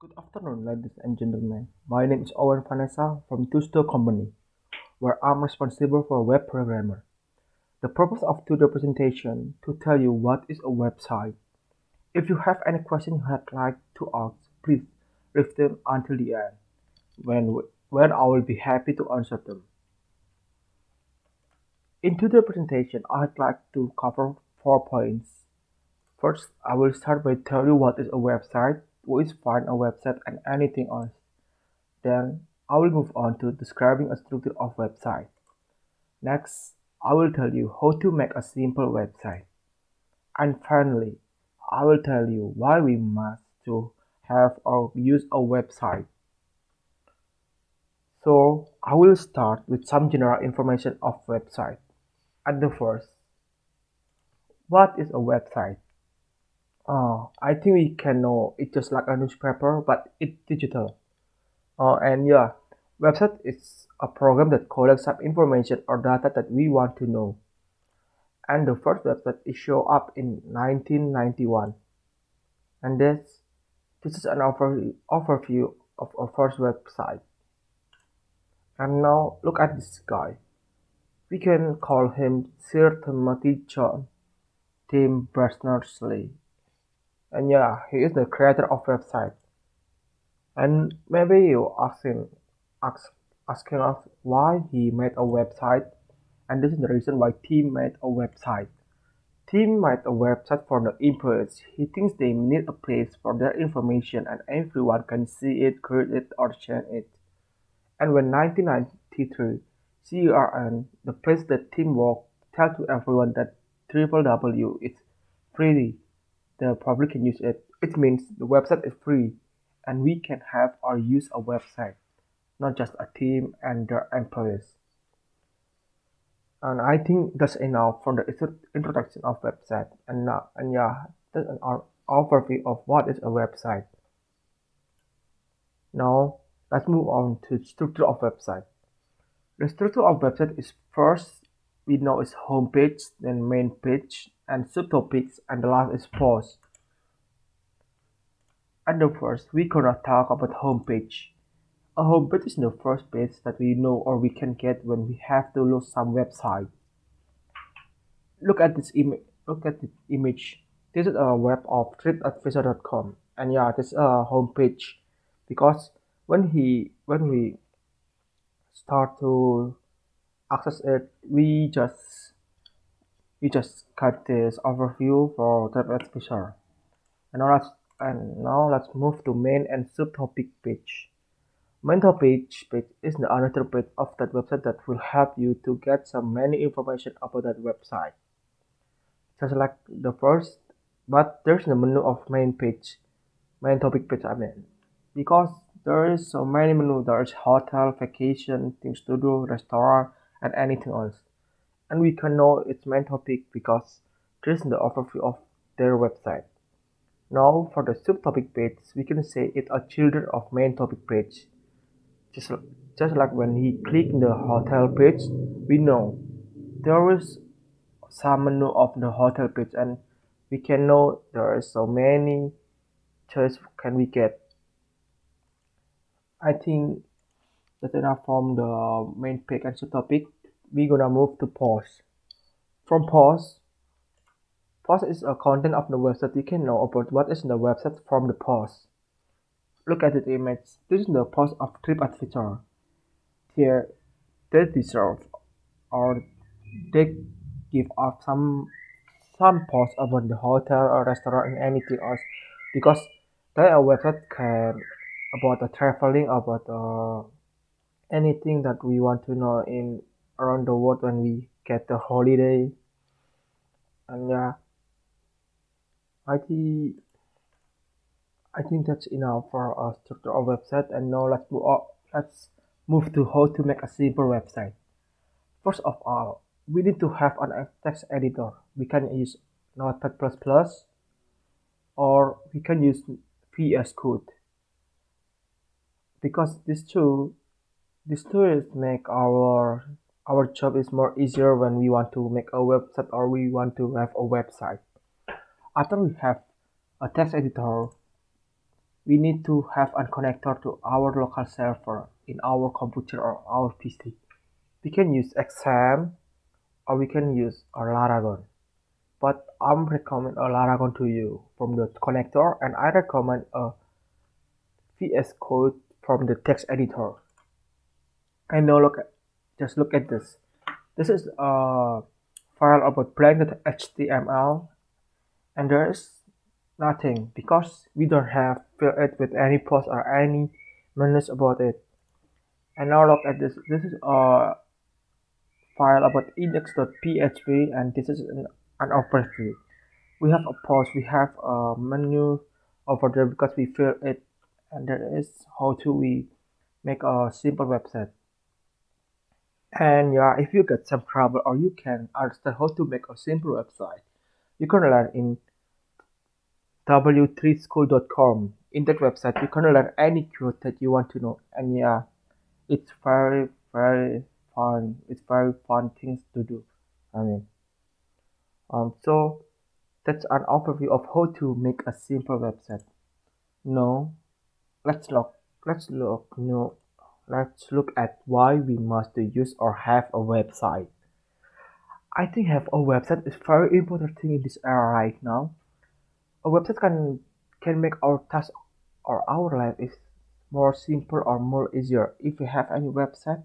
Good afternoon, ladies and gentlemen. My name is Owen Vanessa from Tusto Company, where I'm responsible for web programmer. The purpose of today's presentation to tell you what is a website. If you have any question you'd like to ask, please leave them until the end, when I will be happy to answer them. In today's presentation, I'd like to cover 4 points. First, I will start by telling you what is a website, what is find a website, and anything else. Then I will move on to describing a structure of website. Next, I will tell you how to make a simple website. And finally, I will tell you why we must to have or use a website. So I will start with some general information of website. At the first, what is a website? I think we can know it's just like a newspaper, but it's digital. And yeah, website is a program that collects some information or data that we want to know. And the first website is show up in 1991. And this is an overview of our first website. And now look at this guy. We can call him Sir Timothy John Tim Berners-Lee. And yeah, he is the creator of website. And maybe you ask, asking us why he made a website, and this is the reason why Tim made a website. Tim made a website for the employees. He thinks they need a place for their information and everyone can see it, create it, or share it. And when 1993, CERN, the place that Tim worked, tell to everyone that www is free, the public can use it. It means the website is free and we can have or use a website, not just a team and their employees. And I think that's enough for the introduction of website. And yeah, that's an overview of what is a website. Now let's move on to structure of website. The structure of website is first we know is home page, then main page, and subtopics, and the last is post. At the first, we gonna talk about home page. A home page is the first page that we know or we can get when we have to load some website. Look at this image. Look at this image. This is a web of tripadvisor.com, and yeah, this is a home page because when we start to access it, we just got this overview for TripAdvisor. And now let's move to main and subtopic page. Main page is the another page of that website that will help you to get some many information about that website. Just like the first, but there's the menu of main topic page. I mean, because there is so many menu. There is hotel, vacation, things to do, restaurant, and anything else. And we can know its main topic because there's the overview of their website. Now for the subtopic page, we can say it's a children of main topic page. Just, just like when he click the hotel page, we know there is some menu of the hotel page and we can know there are so many choice can we get. I think that's enough from the main page and subtopic. We gonna move to post. From post is a content of the website. You can know about what is in the website from the post. Look at the image. This is the post of TripAdvisor. Here, they deserve or they give up some posts about the hotel or restaurant and anything else because their website can about the traveling about anything that we want to know in around the world when we get the holiday. And yeah, I think I think that's enough for a structure of website. And now let's move to how to make a simple website. First of all, we need to have an text editor. We can use Notepad++ or we can use VS Code because these two make our job is more easier when we want to make a website or we want to have a website. After we have a text editor, We need to have a connector to our local server in our computer or our PC. We can use exam or we can use a Laragon. But I'm recommend a Laragon to you from the connector, and I recommend a VS Code from the text editor. And now just look at this. This is a file about blank.html, and there is nothing because we don't have fill it with any post or any menus about it. And now look at this. This is a file about index.php, and this is an overview. We have a post, we have a menu over there because we fill it, and there is how to we make a simple website. And yeah, if you get some trouble or you can understand how to make a simple website, you can learn in w3school.com. In that website, you can learn any code that you want to know. And yeah, it's very fun. It's very fun things to do. I mean, so that's an overview of how to make a simple website. No, let's look. Let's look. No, let's look at why we must use or have a website. I think have a website is very important thing in this era right now. A website can make our task or our life is more simple or more easier if we have any website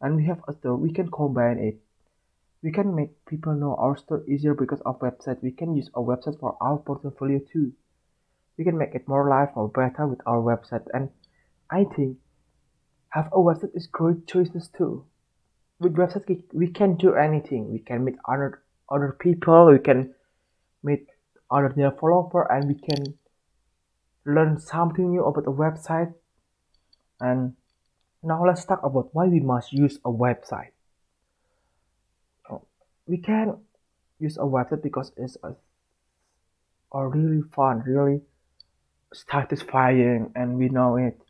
and we have a store. We can combine it. We can make people know our store easier because of website. We can use a website for our portfolio too. We can make it more life or better with our website. And I think have a website is great choices too. With website we can do anything. We can meet other people. We can meet other developer, and we can learn something new about a website. And now let's talk about why we must use a website. We can use a website because it's a really fun, really satisfying, and we know it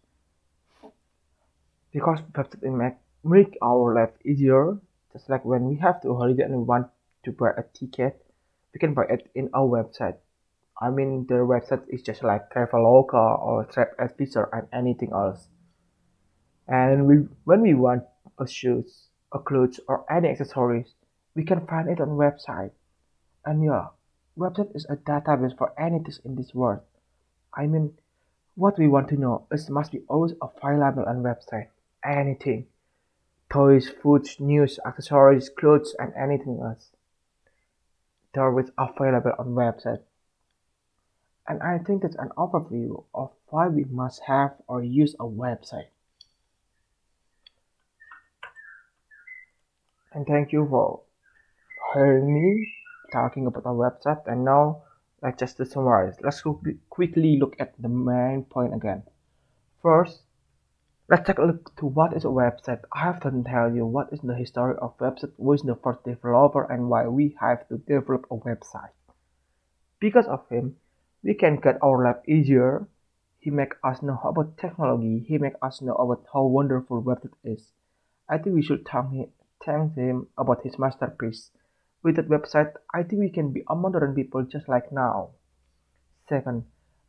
because website make our life easier. Just like when we have to holiday and we want to buy a ticket, we can buy it in our website. I mean, the website is just like Traveloka or TripAdvisor and anything else. And when we want a shoes, a clothes, or any accessories, we can find it on website. And yeah, website is a database for anything in this world. I mean, what we want to know is must be always available on website. Anything, toys, foods, news, accessories, clothes, and anything else. They're always available on website. And I think that's an overview of why we must have or use a website. And thank you for hearing me talking about a website. And now let's just to summarize. Let's quickly look at the main point again. First, let's take a look to what is a website. I have to tell you what is the history of website, who is the first developer, and why we have to develop a website. Because of him, we can get our life easier. He make us know about technology. He make us know about how wonderful website is. I think we should thank him about his masterpiece. With that website, I think we can be a modern people just like now. Second,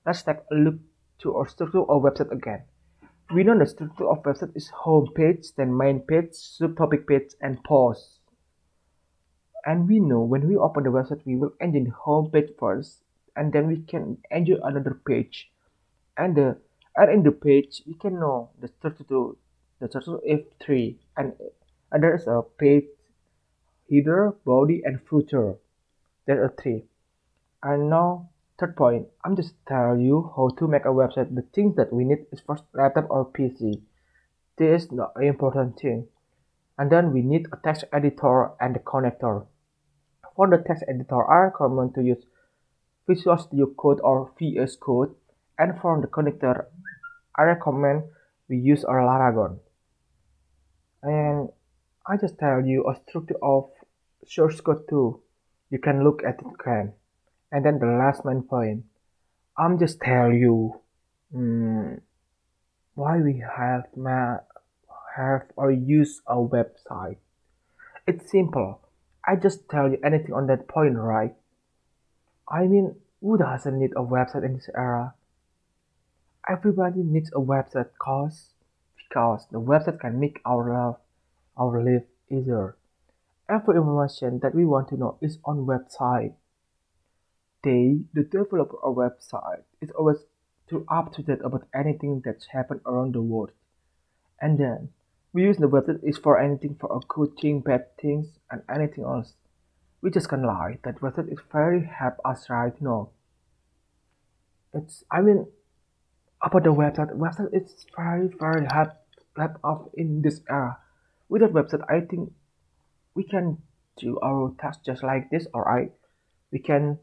let's take a look to our structure of website again. We know the structure of website is home page, then main page, subtopic page, and post. And we know when we open the website, we will enter the home page first, and then we can enter another page. And in the page, we can know the structure F3, and there is a page header, body, and footer. There are three. And now, third point, I'm just tell you how to make a website. The things that we need is first laptop or PC. This is the important thing. And then we need a text editor and a connector. For the text editor, I recommend to use Visual Studio Code or VS Code. And for the connector, I recommend we use our Laragon. And I just tell you a structure of source code too. You can look at it again. And then the last main point. I'm just tell you mm, why we have or use a website. It's simple. I just tell you anything on that point, right? I mean, who doesn't need a website in this era? Everybody needs a website because the website can make our life easier. Every information that we want to know is on website. The developer of website, is always too up to date about anything that's happened around the world. And then we use the website is for anything for a good thing, bad things, and anything else. We just can lie that website is very help us right now. It's I mean about the website is very help us in this era. Without website, I think we can do our tasks just like this, or we can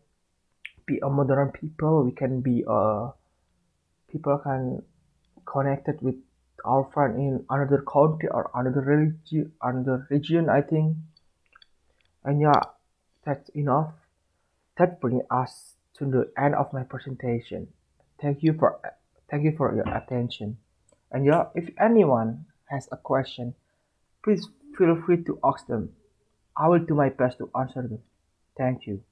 be a modern people. We can be a people can connected with our friend in another country or another region. I think, and yeah, that's enough. That brings us to the end of my presentation. Thank you for thank you for your attention. And yeah, if anyone has a question, please feel free to ask them. I will do my best to answer them. Thank you.